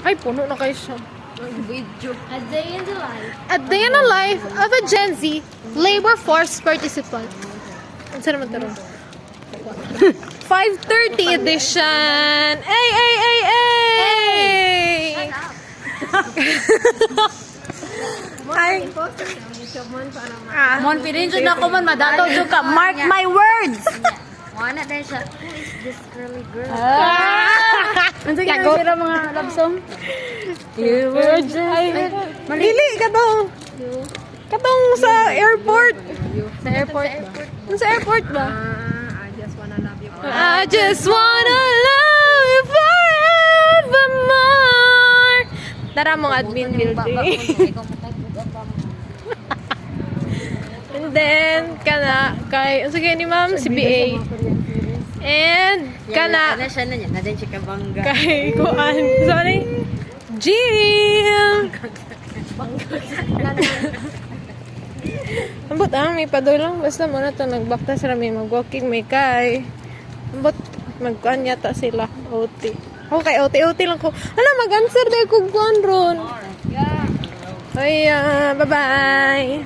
Ay, puno na kayo siya. A day in the life. A day in the life of a Gen Z labor force participant. Ano sa naman tarong? 5:30 edition! Ay, ay, ay, ay! Ay! Mon pirin jud ako man madataw jud ka. Mark my words. Wala din siya. Who is this girly girl? Ano sa Sila mga love song? You were just... Malili ka to. Katong sa airport. Sa airport ba? Ano sa airport ba? I just wanna love you forevermore. Tara mong admin building. And then, kana, kay, sige ni ma'am, si BA. And, kana, Ano siya na niya? Nadin siya kabangga. kay Kuan. Sorry. Jill! Ambot may padulang. Basta muna ito, nagbaktas rami, mag-walking, may kay. Ambot, mag-kuan yata sila. OT. Okay, OT lang ko. Ano, mag-answer dahil kung kuan ron. Ay, bye-bye.